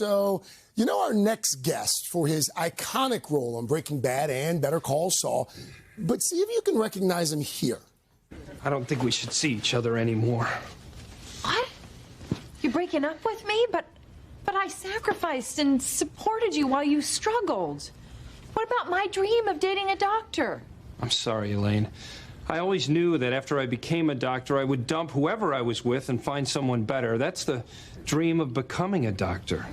So, you know our next guest for his iconic role on Breaking Bad and Better Call Saul, but see if you can recognize him here. I don't think we should see each other anymore. What? You're breaking up with me? But I sacrificed and supported you while you struggled. What about my dream of dating a doctor? I'm sorry, Elaine. I always knew that after I became a doctor, I would dump whoever I was with and find someone better. That's the dream of becoming a doctor.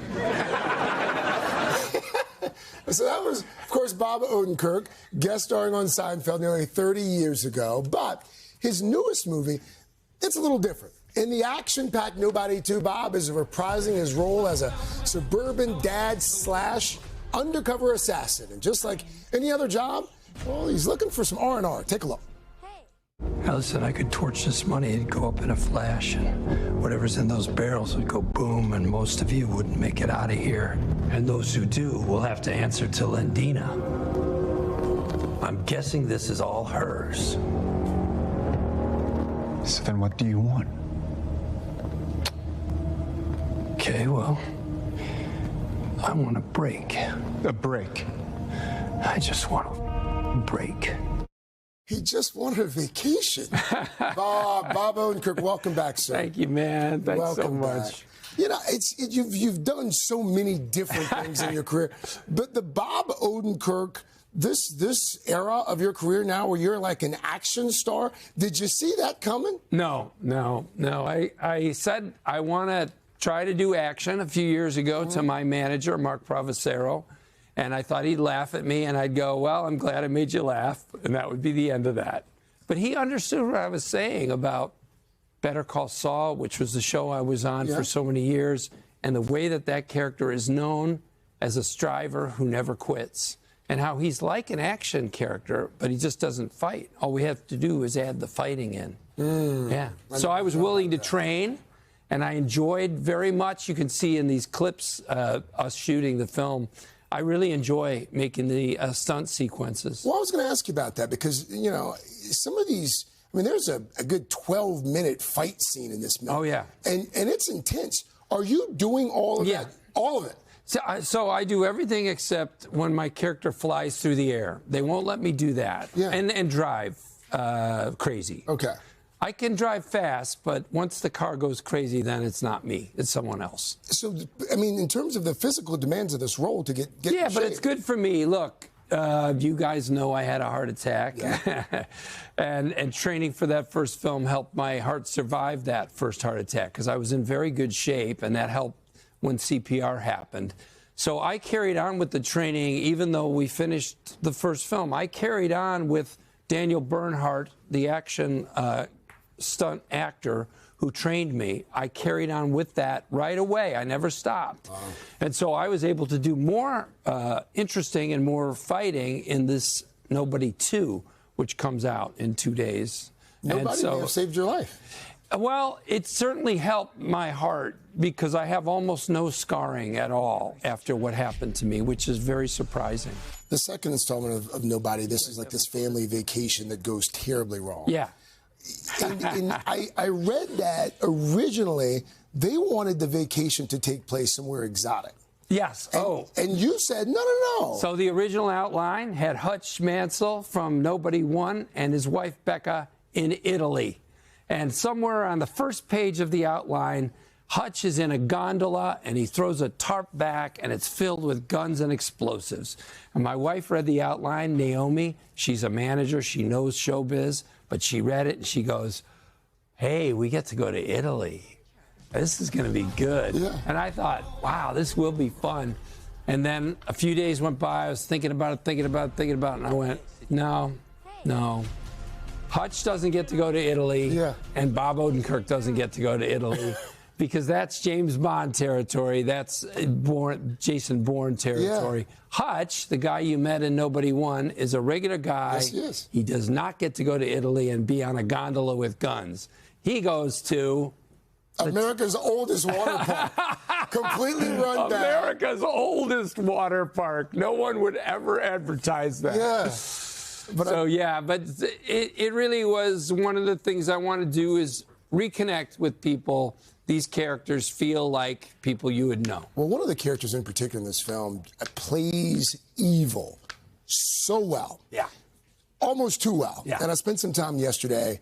So that was, of course, Bob Odenkirk, guest starring on Seinfeld nearly 30 years ago. But his newest movie, it's a little different. In the action-packed Nobody 2, Bob is reprising his role as a suburban dad / undercover assassin. And just like any other job, well, he's looking for some R&R. Take a look. Listen, I could torch this money, it'd go up in a flash, and whatever's in those barrels would go boom, and most of you wouldn't make it out of here. And those who do will have to answer to Lindina. I'm guessing this is all hers. So then what do you want? Okay, well, I want a break. A break? I just want a break. He just wanted a vacation. Bob Odenkirk, welcome back, sir. Thank you, man. Thanks welcome so much. Back. You know, you've done so many different things in your career, but the Bob Odenkirk, this era of your career now, where you're like an action star, did you see that coming? No. I said I want to try to do action a few years ago to my manager, Mark Provocero. And I thought he'd laugh at me, and I'd go, well, I'm glad I made you laugh, and that would be the end of that. But he understood what I was saying about Better Call Saul, which was the show I was on for so many years, and the way that character is known as a striver who never quits, and how he's like an action character, but he just doesn't fight. All we have to do is add the fighting in. Yeah. So I was willing to train, and I enjoyed very much. You can see in these clips us shooting the film. I really enjoy making the stunt sequences. Well, I was going to ask you about that because, you know, some of these, I mean, there's a good 12-minute fight scene in this movie. Oh, yeah. And it's intense. Are you doing all of that? All of it? So I do everything except when my character flies through the air. They won't let me do that. Yeah. And drive crazy. Okay. I can drive fast, but once the car goes crazy, then it's not me. It's someone else. So, I mean, in terms of the physical demands of this role to get yeah, but it's good for me. Look, you guys know I had a heart attack. Yeah. and training for that first film helped my heart survive that first heart attack because I was in very good shape, and that helped when CPR happened. So I carried on with the training, even though we finished the first film. I carried on with Daniel Bernhardt, the action stunt actor who trained me. I carried on with that right away. I never stopped. Wow. And so I was able to do more interesting and more fighting in this Nobody 2, which comes out in 2 days. Nobody may have saved your life. Well, it certainly helped my heart because I have almost no scarring at all after what happened to me, which is very surprising. The second installment of Nobody, this is like this family vacation that goes terribly wrong. Yeah. And I read that originally they wanted the vacation to take place somewhere exotic. Yes. And you said, no. So the original outline had Hutch Mansell from Nobody 1 and his wife Becca in Italy. And somewhere on the first page of the outline, Hutch is in a gondola and he throws a tarp back and it's filled with guns and explosives. And my wife read the outline, Naomi. She's a manager. She knows showbiz. But she read it and she goes, hey, we get to go to Italy. This is going to be good. Yeah. And I thought, wow, this will be fun. And then a few days went by. I was thinking about it. And I went, no. Hutch doesn't get to go to Italy. Yeah. And Bob Odenkirk doesn't get to go to Italy. Because that's James Bond territory. That's Jason Bourne territory. Yeah. Hutch, the guy you met in Nobody 1, is a regular guy. Yes, he is. He does not get to go to Italy and be on a gondola with guns. He goes to America's oldest water park. Completely run down. America's oldest water park. No one would ever advertise that. Yeah. But it really was one of the things I want to do is reconnect with people these characters feel like people you would know. Well, one of the characters in particular in this film plays evil so well. Yeah. Almost too well. Yeah. And I spent some time yesterday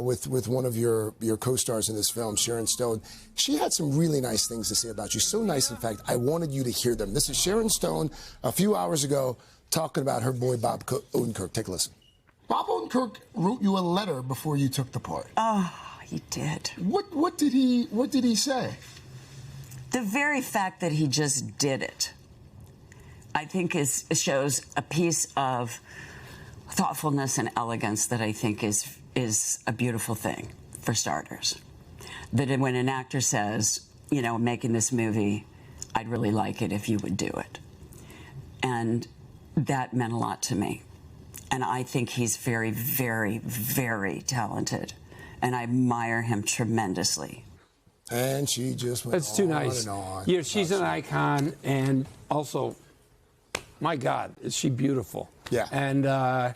with one of your co-stars in this film, Sharon Stone. She had some really nice things to say about you. So nice, in fact, I wanted you to hear them. This is Sharon Stone a few hours ago talking about her boy, Bob Odenkirk. Take a listen. Bob Odenkirk wrote you a letter before you took the part. Oh, he did. What did he say? The very fact that he just did it, I think shows a piece of thoughtfulness and elegance that I think is a beautiful thing, for starters. That when an actor says, you know, making this movie, I'd really like it if you would do it. And that meant a lot to me. And I think he's very, very, very talented. And I admire him tremendously. And she just went That's too nice. and on. Yeah, she's an icon, and also, my God, is she beautiful. Yeah. And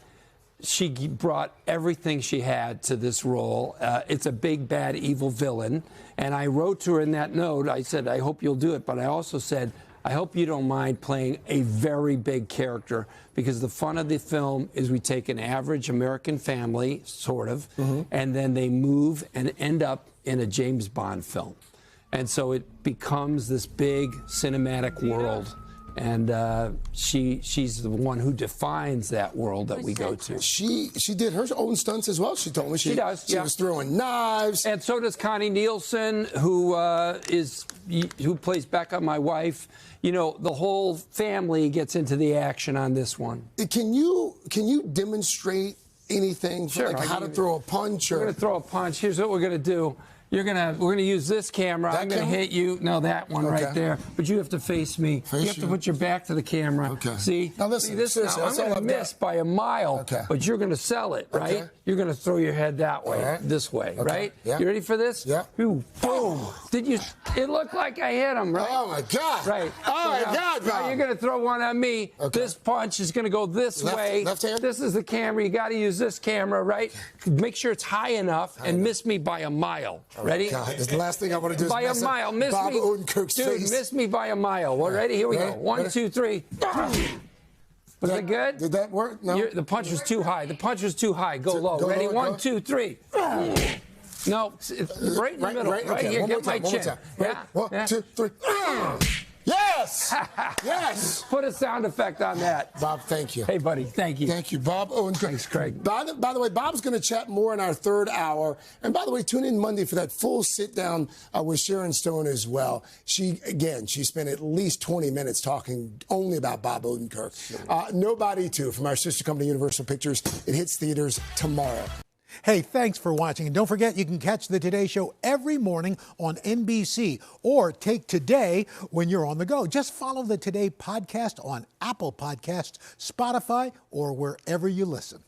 she brought everything she had to this role. It's a big, bad, evil villain. And I wrote to her in that note, I said, I hope you'll do it. But I also said, I hope you don't mind playing a very big character, because the fun of the film is we take an average American family, sort of, and then they move and end up in a James Bond film. And so it becomes this big cinematic world. And she's the one who defines that world that we go to. She did her own stunts as well. She told me she does. She was throwing knives. And so does Connie Nielsen, who plays Becca, my wife. You know, the whole family gets into the action on this one. Can you demonstrate anything? Sure. Like how to throw a punch? We're going to throw a punch. Here's what we're going to do. We're gonna use this camera. I'm gonna hit you. No, that one right there. But you have to face me. You have to put your back to the camera. Okay. See? Now listen. See this now. I'm gonna miss by a mile. Okay. But you're gonna sell it, right? Okay. You're gonna throw your head that way, this way, right? Yeah. You ready for this? Yeah. Ooh, boom. Did you? It looked like I hit him, right? Oh my God. Right. Oh my God, now Bob. you're gonna throw one on me. Okay. This punch is gonna go this way. Left hand. This is the camera. You got to use this camera, right? Make sure it's high enough and miss me by a mile. Ready? God, this is the last thing I want to do is by a mile. Miss Bob me. Odenkirk's Dude, face. miss me by a mile. Well, ready? Here we go. 1, 2, 3. Was that good? Did that work? No. The punch was too high. The punch was too high. Go low. Go Ready? lower, 1, 2, 3. No, it's right in the middle. Right okay. here. One Get more my time, chin. Right? Yeah. 1, 2, 3. Yes! Yes! Put a sound effect on that. Bob, thank you. Hey, buddy. Thank you. Thank you, Bob Odenkirk. Thanks, Craig. By the way, Bob's going to chat more in our third hour. And by the way, tune in Monday for that full sit-down with Sharon Stone as well. She spent at least 20 minutes talking only about Bob Odenkirk. Nobody 2 from our sister company, Universal Pictures. It hits theaters tomorrow. Hey, thanks for watching. And don't forget, you can catch the Today Show every morning on NBC or take Today when you're on the go. Just follow the Today podcast on Apple Podcasts, Spotify, or wherever you listen.